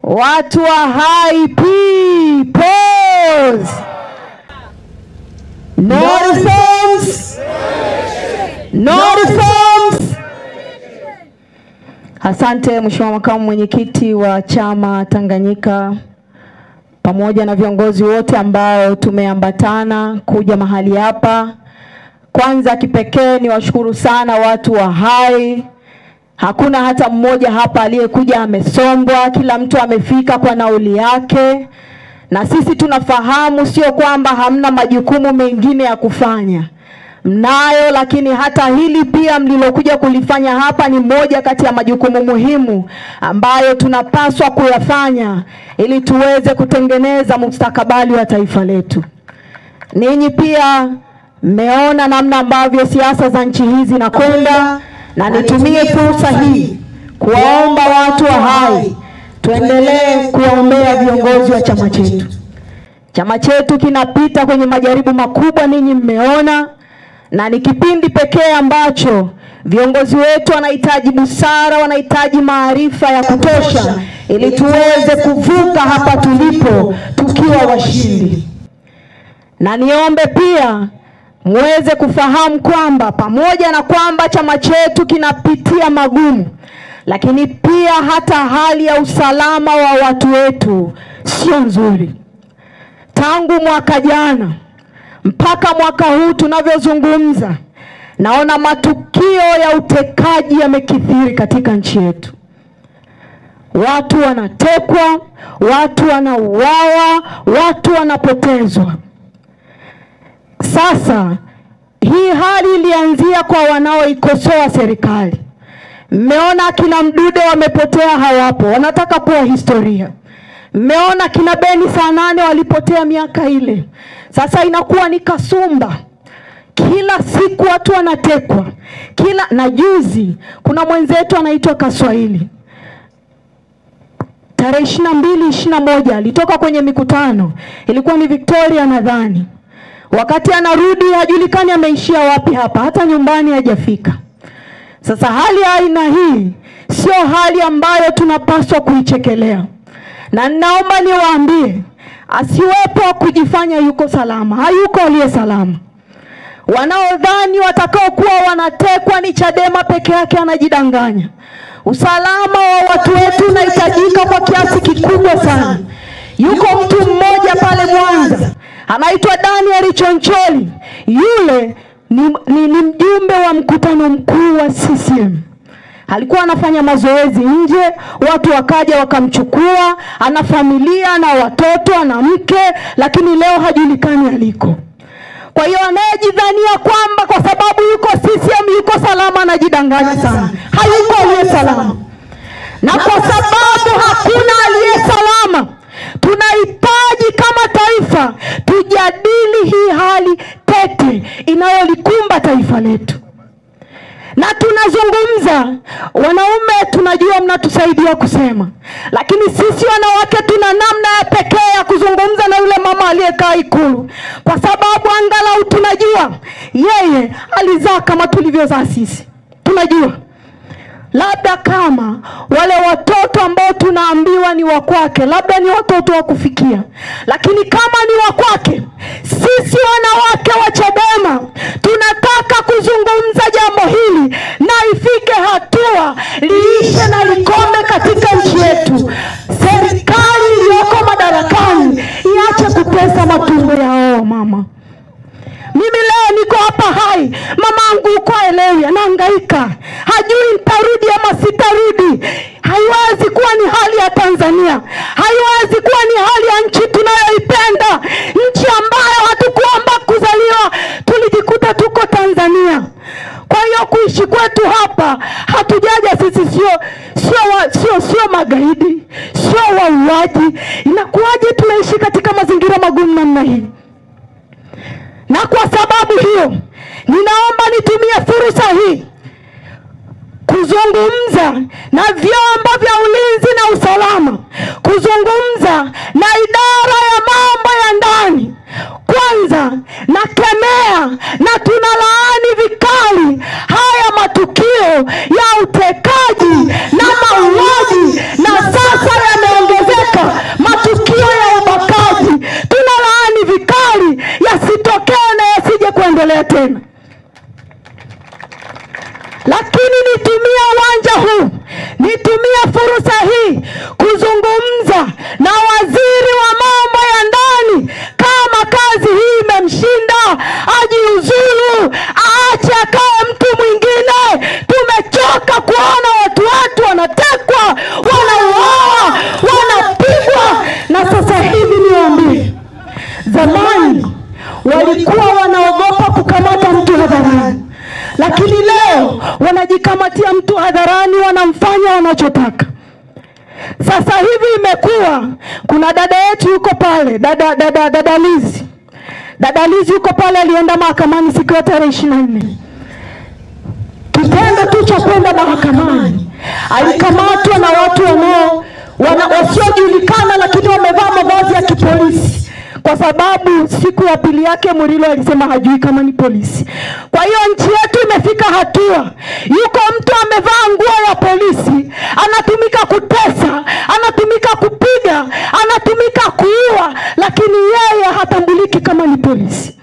Watu wa Hai Peoples. No reforms. No reforms. Asante Mheshimiwa Makamu Mwenyekiti wa Chama Tanganyika, pamoja na viongozi wote ambao tumeambatana kuja mahali hapa. Kwanza kipekee ni washukuru sana watu wa Hai. Hakuna hata mmoja hapa aliyekuja amesombwa, kila mtu amefika kwa nauli yake. Na sisi tunafahamu sio kwamba hamna majukumu mengine ya kufanya. Mnayo, lakini hata hili pia mlilokuja kulifanya hapa ni moja kati ya majukumu muhimu ambayo tunapaswa kuyafanya ili tuweze kutengeneza mustakabali wa taifa letu. Ninyi pia mmeona namna ambavyo siasa za nchi hizi zinakwenda, na nitumie fursa hii kuwaomba watu wa Hai tuendelee kuwaombea viongozi wa chama chetu. Chama chetu kinapita kwenye majaribu makubwa, ninyi mmeona, na ni kipindi pekee ambacho viongozi wetu wanahitaji busara, wanahitaji maarifa ya kutosha ili tuweze kuvuka hapa tulipo tukiwa washindi. Na niombe pia muweze kufahamu kwamba pamoja na kwamba chama chetu kinapitia magumu, lakini pia hata hali ya usalama wa watu wetu sio nzuri. Tangu mwaka jana mpaka mwaka huu tunavyozungumza, naona matukio ya utekaji yamekithiri katika nchi yetu. Watu wanatekwa, watu wanauawa, watu wanapotezwa. Sasa hii hali ilianzia kwa wanaoikosoa serikali. Mmeona kina Mdude wamepotea, hawapo, wanataka kuwa historia. Mmeona kina Beni saa 8 walipotea miaka ile. Sasa inakuwa ni kasumba. Kila siku watu wanatekwa. Na juzi kuna mwenzetu anaitwa Kaswahili, tarehe 22-21 alitoka kwenye mikutano, ilikuwa ni Victoria nadhani. Wakati anarudi hajulikani ameishia wapi hapa, hata nyumbani hajafika. Sasa hali ya aina hii sio hali ambayo tunapaswa kuichekelea. Na ninaomba niwaambie, asiwepo kujifanya yuko salama, hayuko aliye salama. Wanaodhani watakao kuwa wanatekwa ni Chadema peke yake anajidanganya. Usalama wa watu wetu unahitajika kwa kiasi kikubwa sana. Yuko mtu mmoja pale Mwanza anaitwa Daniel Choncholi. Yule ni mjumbe wa mkutano mkuu wa CCM. Alikuwa anafanya mazoezi nje, watu wakaja wakamchukua, ana familia na watoto, ana mke, lakini leo hajulikani aliko. Kwa hiyo anayejidhania kwamba kwa sababu yuko CCM yuko salama anajidanganya sana. Hayuko aliye salama. Na kwa sababu hakuna aliye salama, tunahitaji kama taifa tujadili hii hali tete inayolikumba taifa letu. Na tunazungumza, wanaume tunajua mnatusaidia kusema, lakini sisi wanawake tuna namna ya pekee ya kuzungumza na yule mama aliyekaa Ikulu, kwa sababu angalau tunajua yeye alizaa kama tulivyozaa sisi. Tunajua labda kama wale watoto ambao tunaambiwa ni wa kwake, labda ni watoto wa kufikia, lakini kama ni wa kwake, sisi wanawake wa Chadema tunataka kuzungumza jambo hili na ifike hatua liishe na likome katika nchi yetu. Serikali iliyoko madarakani iache kutesa matumbo yao mama. Mimi leo niko hapa Hai, mamangu uko elewi, anahangaika, hajui nitarudi ama sitarudi. Haiwezi kuwa ni hali ya Tanzania, haiwezi kuwa ni hali ya nchi tunayoipenda, nchi ambayo hatukuomba kuzaliwa, tulijikuta tuko Tanzania. Kwa hiyo kuishi kwetu hapa, hatujaja sisi sio magaidi, sio wauaji. Inakuwaje tunaishi katika mazingira magumu namna hii? Na kwa sababu hiyo, ninaomba nitumie fursa hii kuzungumza na vyombo vya ulinzi na usalama, kuzungumza na idara ya mambo ya ndani. Kwanza nakemea na tunalaani vikali haya matukio ya utekaji na mauaji, na sasa yameongezeka kuendelea tena. Lakini nitumia uwanja huu, nitumia fursa hii kuzungumza na waziri wa mambo ya ndani. Kama kazi hii imemshinda, ajiuzulu, aache akae mtu mwingine. Tumechoka kuona watu wanatekwa, wanauawa, wanapigwa. Na sasa hivi niwaambie, zamani walikuwa wanaogopa kukamata mtu hadharani, lakini leo wanajikamatia mtu hadharani, wanamfanya wanachotaka. Sasa hivi imekuwa, kuna dada yetu yuko pale, dada Lizi. Dada Lizi yuko pale, alienda mahakamani siku ya tarehe 24. Kitendo tu cha kwenda mahakamani, alikamatwa na watu wasiojulikana, lakini wamevaa mavazi ya kipolisi, kwa sababu siku ya pili yake Murilo alisema hajui kama ni polisi. Kwa hiyo nchi yetu imefika hatua, yuko mtu amevaa nguo ya polisi, anatumika kutesa, anatumika kupiga, anatumika kuua, lakini yeye hatambuliki kama ni polisi.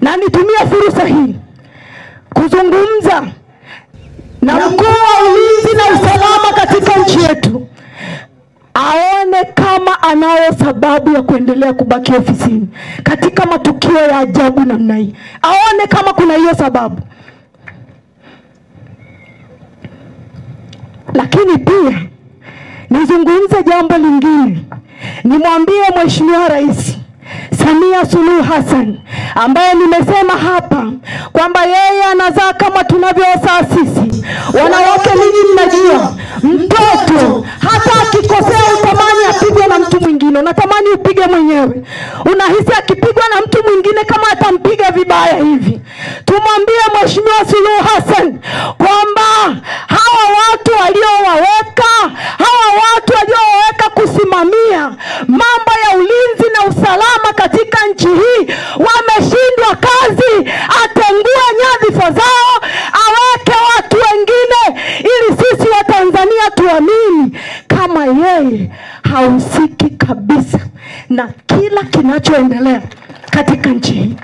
Na nitumia fursa hii kuzungumza na mkuu wa ulinzi na usalama katika nchi yetu, aone kama anayo sababu ya kuendelea kubaki ofisini katika matukio ya ajabu namna hii. Aone kama kuna hiyo sababu. Lakini pia nizungumze jambo lingine. Nimwambie Mheshimiwa Rais Samia Suluhu Hassan, ambaye nimesema hapa kwamba yeye anazaa kama tunavyozaa sisi. Wanawake, ninyi mnajua, mtoto hata akikosea utamani apigwe na mtu mwingine, unatamani upige mwenyewe. Unahisi akipigwa na mtu mwingine kama atampiga vibaya hivi. Tumwambie Mheshimiwa Suluhu Hassan kwamba hawa watu waliowaweka kusimamia mambo ya ulinzi na usalama katika nchi hii wameshindwa kazi. Atengue nyadhifa zao, aweke watu wengine, ili sisi wa Tanzania tuamini kama yeye hahusiki kabisa na kila kinachoendelea katika nchi hii.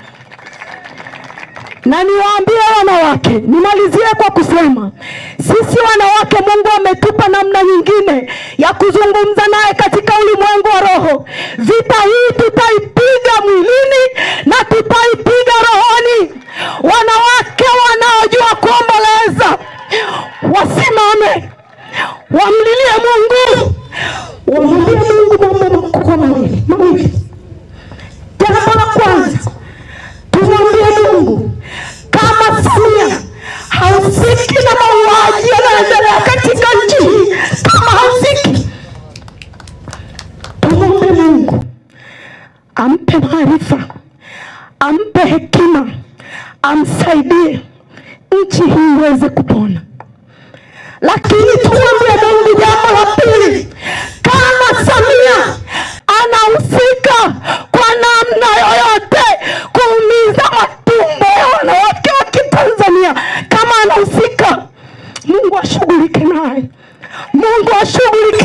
Na niwaambie wanawake, nimalizie kwa kusema, sisi wanawake Mungu ametupa namna nyingine ya kuzungumza naye katika ulimwengu wa roho. Vita hii tutaipiga mwilini na tutaipiga rohoni. Wanawake wanaojua kuomboleza wasimame, wamlilie Mungu, wamlilie Mungu mambo makubwa mawili. Jambo la kwanza, tumwambie Mungu kama Samia hausiki na mauaji yanayoendelea katika nchi hii, kama hausiki, tumwombe Mungu ampe maarifa, ampe hekima, amsaidie nchi hii iweze kupona. Lakini tumwambie Mungu jambo la pili, kama Samia anahusika kwa namna yoyote kuumiza matumbo ya wanawake wa Kitanzania, kama anahusika, Mungu ashughulike naye. Mungu ashughulike